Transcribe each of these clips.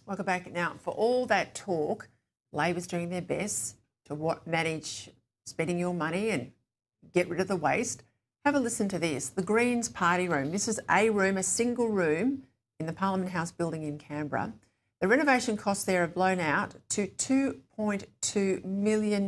Welcome back. Now, for all that talk, Labor's doing their best to manage spending your money and get rid of the waste. Have a listen to this. The Greens party room. This is a single room in the Parliament House building in Canberra. The renovation costs there have blown out to $2.2 million.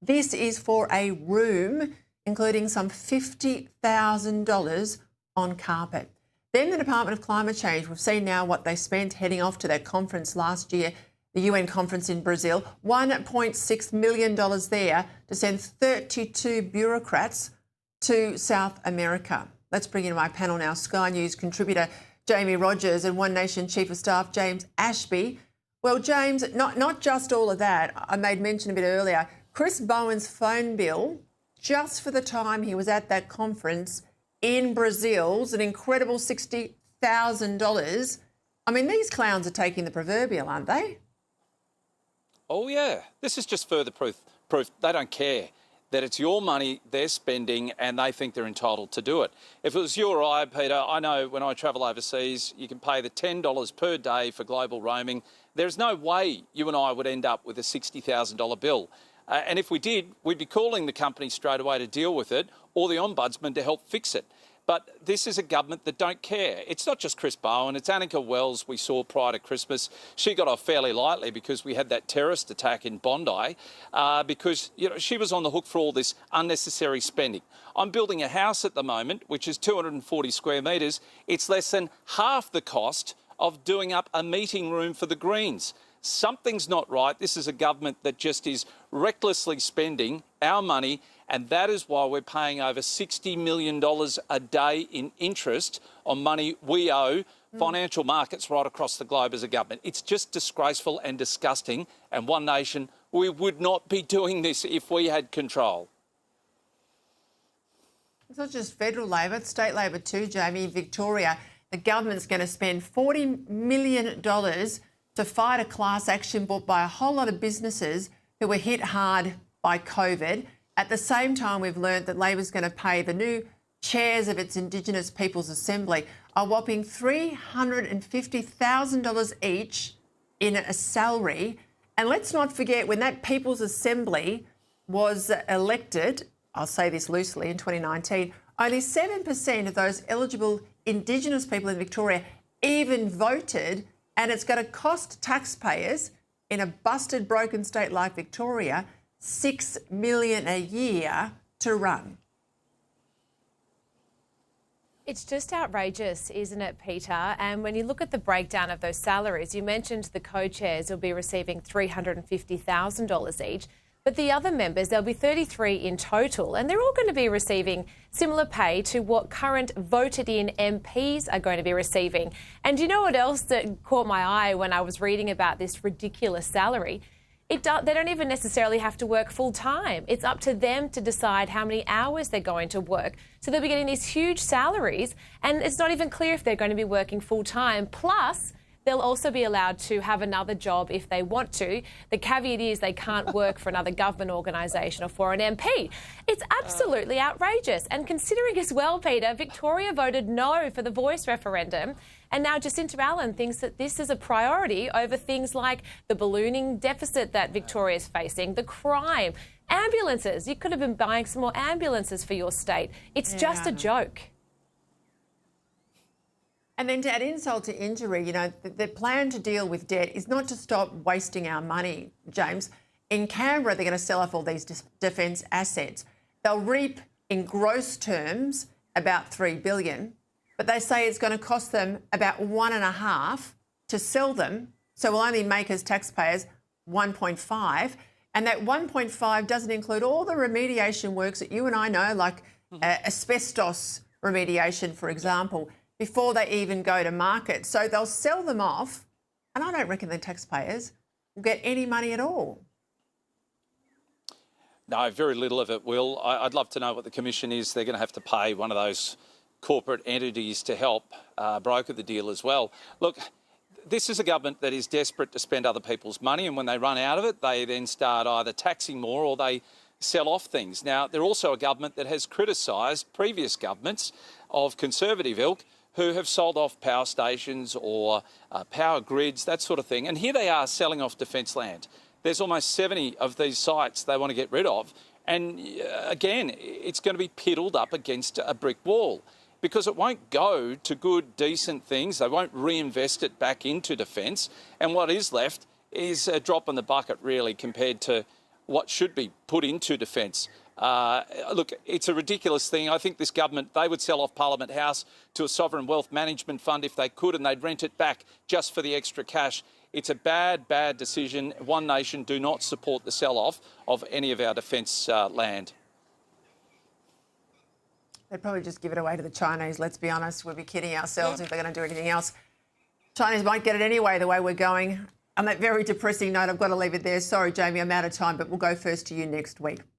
This is for a room, including some $50,000 on carpet. Then the Department of Climate Change, we've seen now what they spent heading off to that conference last year, the UN conference in Brazil, $1.6 million there to send 32 bureaucrats to South America. Let's bring in my panel now. Sky News contributor Jamie Rogers and One Nation Chief of Staff James Ashby. Well, James, not just all of that. I made mention a bit earlier. Chris Bowen's phone bill, just for the time he was at that conference in Brazil, is an incredible $60,000. I mean, these clowns are taking the proverbial, aren't they? Oh, yeah. This is just further proof they don't care that it's your money they're spending and they think they're entitled to do it. If it was you or I, Peter, I know when I travel overseas, you can pay the $10 per day for global roaming. There's no way you and I would end up with a $60,000 bill. And if we did, we'd be calling the company straight away to deal with it or the Ombudsman to help fix it. But this is a government that don't care. It's not just Chris Bowen, it's Annika Wells we saw prior to Christmas. She got off fairly lightly because we had that terrorist attack in Bondi because she was on the hook for all this unnecessary spending. I'm building a house at the moment, which is 240 square metres. It's less than half the cost of doing up a meeting room for the Greens. Something's not right. This is a government that just is recklessly spending our money, and that is why we're paying over $60 million a day in interest on money we owe financial markets right across the globe as a government. It's just disgraceful and disgusting, and One Nation, we would not be doing this if we had control. It's not just federal Labor, it's state Labor too, Jamie. In Victoria, the government's going to spend $40 million to fight a class action brought by a whole lot of businesses who were hit hard by COVID. At the same time, we've learnt that Labor's going to pay the new chairs of its Indigenous Peoples Assembly a whopping $350,000 each in a salary. And let's not forget, when that People's Assembly was elected, I'll say this loosely, in 2019, only 7% of those eligible Indigenous people in Victoria even voted. And it's going to cost taxpayers in a busted, broken state like Victoria $6 million a year to run. It's just outrageous, isn't it, Peter? And when you look at the breakdown of those salaries, you mentioned the co-chairs will be receiving $350,000 each. But the other members, there'll be 33 in total, and they're all going to be receiving similar pay to what current voted-in MPs are going to be receiving. And you know what else that caught my eye when I was reading about this ridiculous salary? They don't even necessarily have to work full-time. It's up to them to decide how many hours they're going to work. So they'll be getting these huge salaries, and it's not even clear if they're going to be working full-time. Plus, they'll also be allowed to have another job if they want to. The caveat is they can't work for another government organisation or for an MP. It's absolutely outrageous. And considering as well, Peter, Victoria voted no for the Voice referendum, and now Jacinta Allen thinks that this is a priority over things like the ballooning deficit that Victoria is facing, the crime, ambulances. You could have been buying some more ambulances for your state. It's just a joke. And then to add insult to injury, the plan to deal with debt is not to stop wasting our money, James. In Canberra, they're going to sell off all these defence assets. They'll reap, in gross terms, about $3 billion, but they say it's going to cost them about $1.5 to sell them, so we'll only make as taxpayers $1.5, and that $1.5 doesn't include all the remediation works that you and I know, like asbestos remediation, for example, before they even go to market. So they'll sell them off, and I don't reckon the taxpayers will get any money at all. No, very little of it will. I'd love to know what the commission is. They're going to have to pay one of those corporate entities to help broker the deal as well. Look, this is a government that is desperate to spend other people's money, and when they run out of it, they then start either taxing more or they sell off things. Now, they're also a government that has criticised previous governments of Conservative ilk who have sold off power stations or power grids, that sort of thing. And here they are selling off defence land. There's almost 70 of these sites they want to get rid of. And again, it's going to be piddled up against a brick wall because it won't go to good, decent things. They won't reinvest it back into defence. And what is left is a drop in the bucket, really, compared to what should be put into defence. Look, it's a ridiculous thing. I think this government, they would sell off Parliament House to a sovereign wealth management fund if they could, and they'd rent it back just for the extra cash. It's a bad, bad decision. One Nation do not support the sell-off of any of our defence land. They'd probably just give it away to the Chinese, let's be honest. We'd be kidding ourselves if they're going to do anything else. Chinese won't get it anyway, the way we're going. On that very depressing note, I've got to leave it there. Sorry, Jamie, I'm out of time, but we'll go first to you next week.